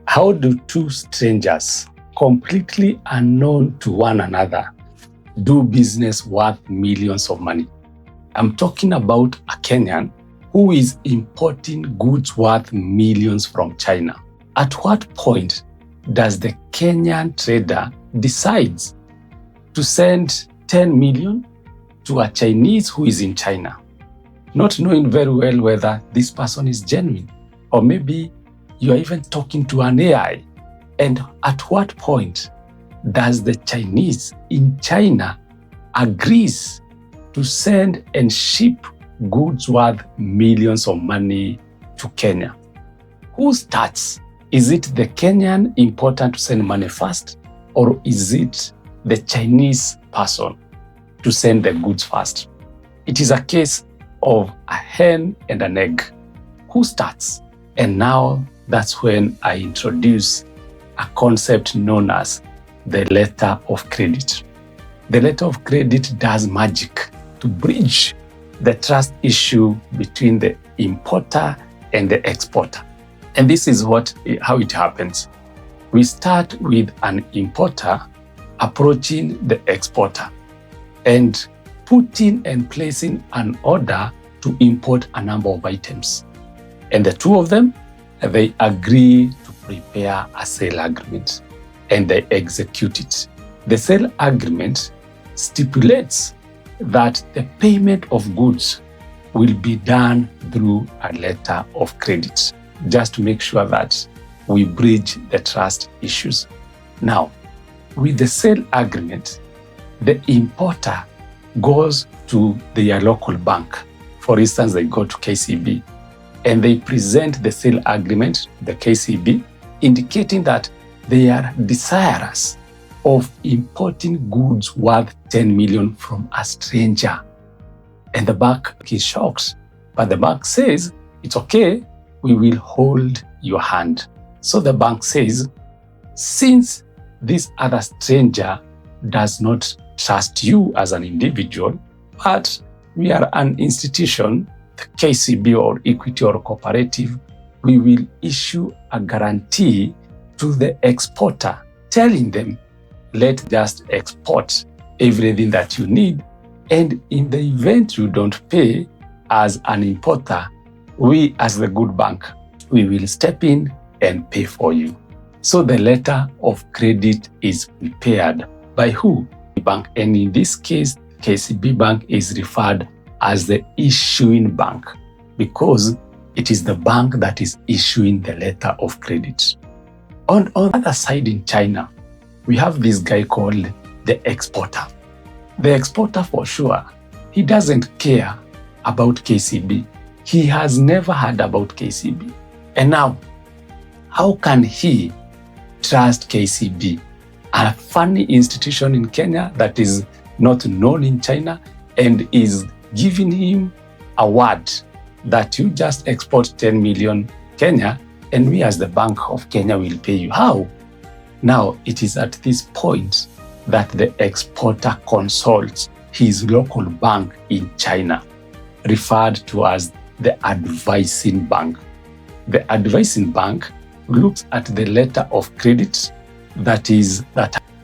How do two strangers, completely unknown to one another, do business worth millions of money? I'm talking about a Kenyan who is importing goods worth millions from China. At what point does the Kenyan trader decide to send 10 million to a Chinese who is in China, not knowing very well whether this person is genuine? Or maybe you are even talking to an AI. And at what point does the Chinese in China agrees to send and ship goods worth millions of money to Kenya? Who starts? Is it the Kenyan importer to send money first, or is it the Chinese person to send the goods first? It is a case of a hen and an egg. Who starts? And now that's when I introduce a concept known as the letter of credit. The letter of credit does magic to bridge the trust issue between the importer and the exporter. And this is how it happens. We start with an importer approaching the exporter and putting and placing an order to import a number of items. And the two of them, they agree to prepare a sale agreement and they execute it. The sale agreement stipulates that the payment of goods will be done through a letter of credit, just to make sure that we bridge the trust issues. Now, with the sale agreement, the importer goes to their local bank. For instance, they go to KCB and they present the sale agreement to the KCB, indicating that they are desirous of importing goods worth 10 million from a stranger. And the bank is shocked, but the bank says, it's okay, we will hold your hand. So the bank says, since this other stranger does not trust you as an individual, but we are an institution, the KCB or Equity or Cooperative, we will issue a guarantee to the exporter, telling them, let's just export everything that you need. And in the event you don't pay as an importer, we as the good bank, we will step in and pay for you. So the letter of credit is prepared by who? The bank. And in this case, KCB Bank is referred as the issuing bank because it is the bank that is issuing the letter of credit. On the other side in China, we have this guy called the exporter. The exporter, for sure, he doesn't care about KCB. He has never heard about KCB. And now, how can he trust KCB, a funny institution in Kenya that is not known in China and is giving him a word that you just export 10 million Kenya and we as the Bank of Kenya will pay you? How? Now, it is at this point that the exporter consults his local bank in China, referred to as the advising bank. The advising bank looks at the letter of credit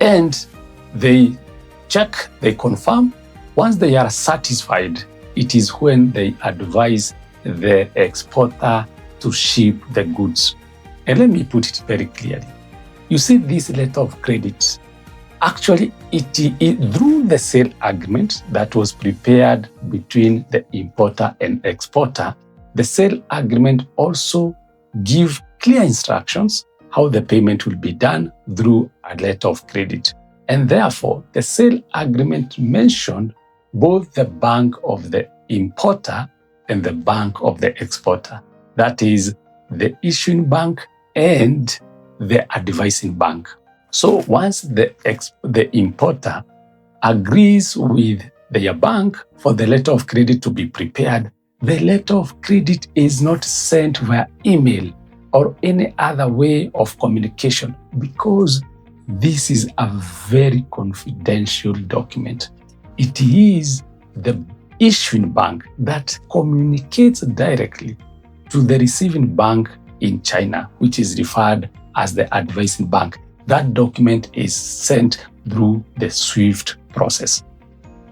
and they check, they confirm. Once they are satisfied, it is when they advise the exporter to ship the goods. And let me put it very clearly. You see, this letter of credit, actually, it through the sale agreement that was prepared between the importer and exporter, the sale agreement also gives clear instructions how the payment will be done through a letter of credit. And therefore, the sale agreement mentioned both the bank of the importer and the bank of the exporter. That is the issuing bank and the advising bank. So once the importer agrees with their bank for the letter of credit to be prepared, the letter of credit is not sent via email or any other way of communication because this is a very confidential document. It is the issuing bank that communicates directly to the receiving bank in China, which is referred as the advising bank. That document is sent through the SWIFT process.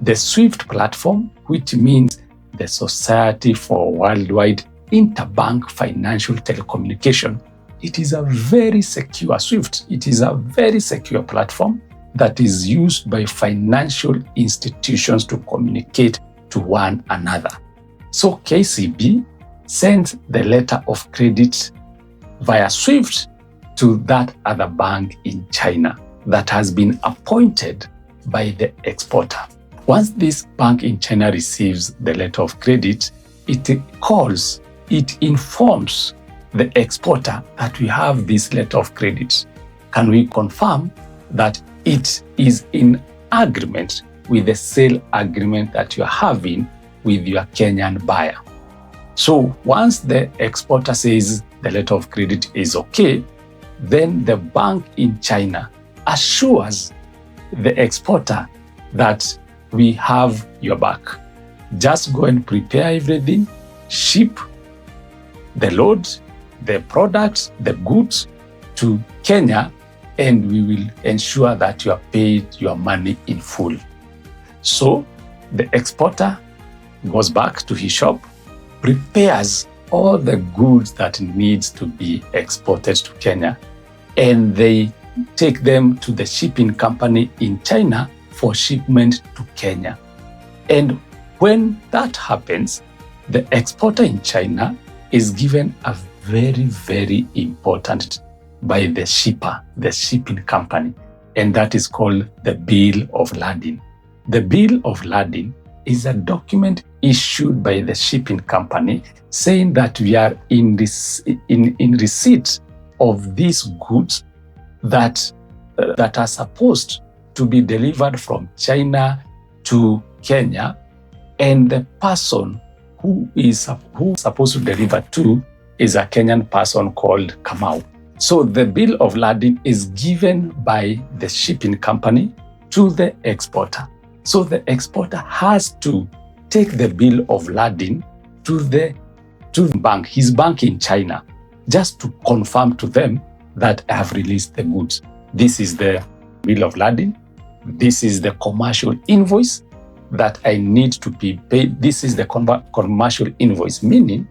The SWIFT platform, which means the Society for Worldwide Interbank Financial Telecommunication, it is a very secure SWIFT. It is a very secure platform that is used by financial institutions to communicate to one another. So KCB sends the letter of credit via SWIFT to that other bank in China that has been appointed by the exporter. Once this bank in China receives the letter of credit, it informs the exporter that we have this letter of credit. Can we confirm that it is in agreement with the sale agreement that you're having with your Kenyan buyer? So once the exporter says the letter of credit is okay, then the bank in China assures the exporter that we have your back. Just go and prepare everything, ship the load, the products, the goods to Kenya, and we will ensure that you are paid your money in full. So the exporter goes back to his shop, prepares all the goods that needs to be exported to Kenya, and they take them to the shipping company in China for shipment to Kenya. And when that happens, the exporter in China is given a very, very important by the shipper, the shipping company, and that is called the Bill of Lading. The Bill of Lading is a document issued by the shipping company saying that we are in receipt of these goods that are supposed to be delivered from China to Kenya, and the person who is supposed to deliver to is a Kenyan person called Kamau. So the Bill of Lading is given by the shipping company to the exporter. So the exporter has to take the Bill of Lading to the bank, his bank in China, just to confirm to them that I have released the goods. This is the Bill of Lading. This is the commercial invoice that I need to be paid. This is the commercial invoice, meaning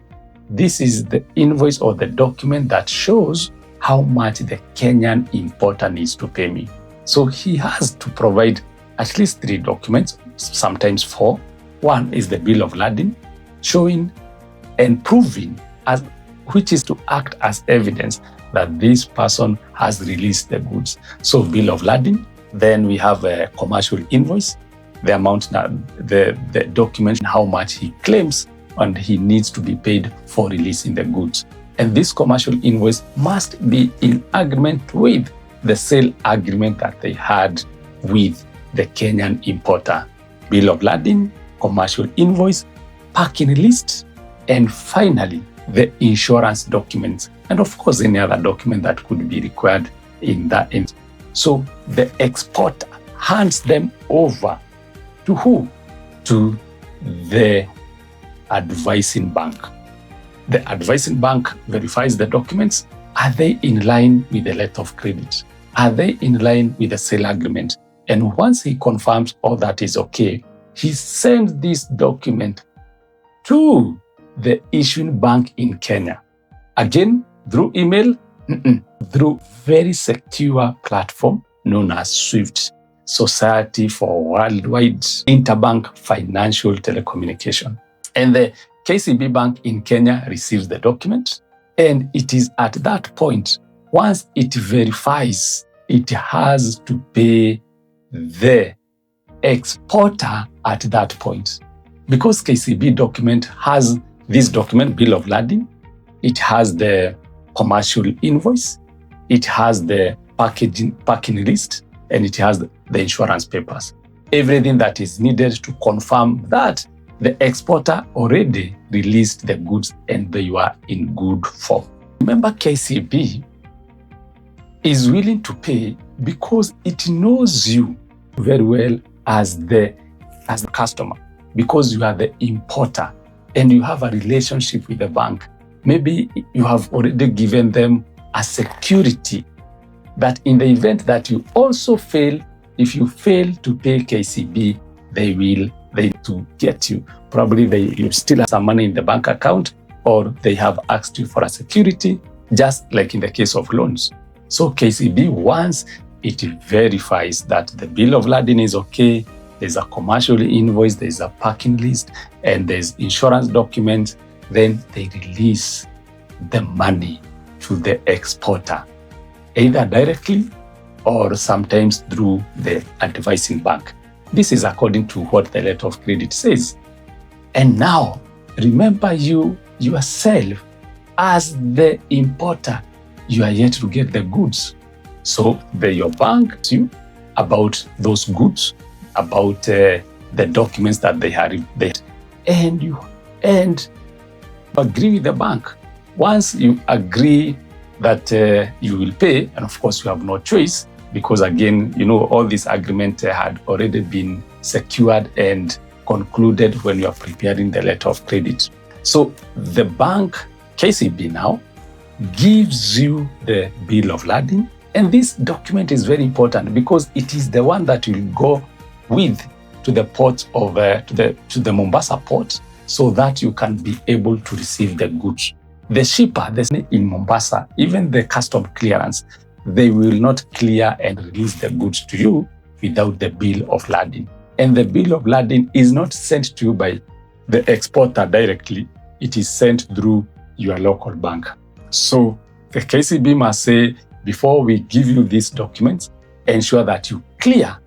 this is the invoice or the document that shows how much the Kenyan importer needs to pay me. So he has to provide at least 3 documents, sometimes 4. One is the Bill of Lading, showing and proving, which is to act as evidence that this person has released the goods. So Bill of Lading, then we have a commercial invoice, the amount, the document, how much he claims and he needs to be paid for releasing the goods. And this commercial invoice must be in agreement with the sale agreement that they had with the Kenyan importer. Bill of Lading, commercial invoice, packing list, and finally, the insurance documents. And of course, any other document that could be required in that. So the exporter hands them over to who? To the advising bank. The advising bank verifies the documents. Are they in line with the letter of credit? Are they in line with the sale agreement? And once he confirms all that is okay, he sends this document to the issuing bank in Kenya. Again, through email, through very secure platform known as SWIFT, Society for Worldwide Interbank Financial Telecommunication. And the KCB Bank in Kenya receives the document, and it is at that point, once it verifies, it has to pay the exporter at that point. Because KCB document has this document, Bill of Lading, it has the commercial invoice, it has the packing list, and it has the insurance papers. Everything that is needed to confirm that the exporter already released the goods and they were in good form. Remember, KCB is willing to pay because it knows you very well as the customer, because you are the importer and you have a relationship with the bank. maybe you have already given them a security that in the event that you also fail, if you fail to pay KCB, they to get you. Probably you still have some money in the bank account, or they have asked you for a security, just like in the case of loans. So KCB, once it verifies that the bill of lading is okay, there's a commercial invoice, there's a parking list, and there's insurance documents, then they release the money to the exporter, either directly or sometimes through the advising bank. This is according to what the letter of credit says. And now, remember yourself as the importer, you are yet to get the goods. So your bank asks you about those goods, about the documents that they have, and you agree with the bank. Once you agree that you will pay, and of course you have no choice, because again, all this agreement had already been secured and concluded when you are preparing the letter of credit. So the bank, KCB now, gives you the bill of lading, and this document is very important because it is the one that will go with to the port of to the Mombasa port, so that you can be able to receive the goods. The shipper in Mombasa, even the custom clearance, they will not clear and release the goods to you without the bill of lading. And the bill of lading is not sent to you by the exporter directly. It is sent through your local bank. So the KCB must say, before we give you these documents, ensure that you clear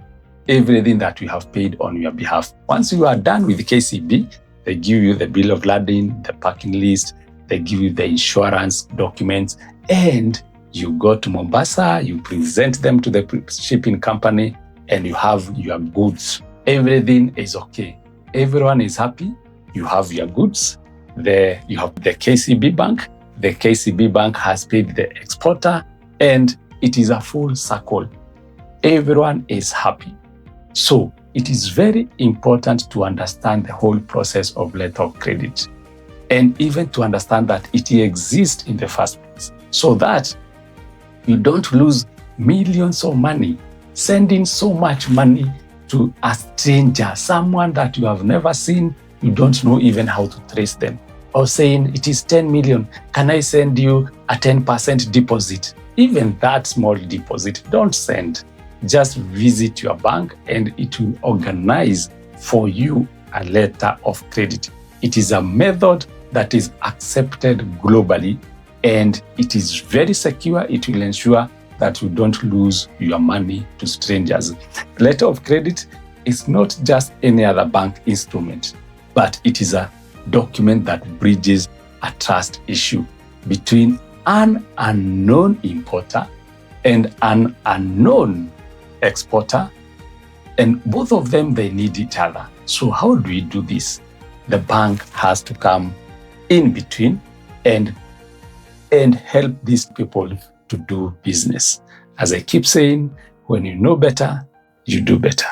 everything that we have paid on your behalf. Once you are done with the KCB, they give you the bill of lading, the parking list, they give you the insurance documents, and you go to Mombasa, you present them to the shipping company, and you have your goods. Everything is okay. Everyone is happy. You have your goods. You have the KCB bank. The KCB bank has paid the exporter, and it is a full circle. Everyone is happy. So it is very important to understand the whole process of letter of credit, and even to understand that it exists in the first place, so that you don't lose millions of money sending so much money to a stranger, someone that you have never seen, you don't know even how to trace them, or saying it is 10 million, can I send you a 10% deposit? Even that small deposit, don't send. Just visit your bank and it will organize for you a letter of credit. It is a method that is accepted globally, and it is very secure. It will ensure that you don't lose your money to strangers. Letter of credit is not just any other bank instrument, but it is a document that bridges a trust issue between an unknown importer and an unknown exporter, and both of them, they need each other. So how do we do this? The bank has to come in between and help these people to do business. As I keep saying, when you know better, you do better.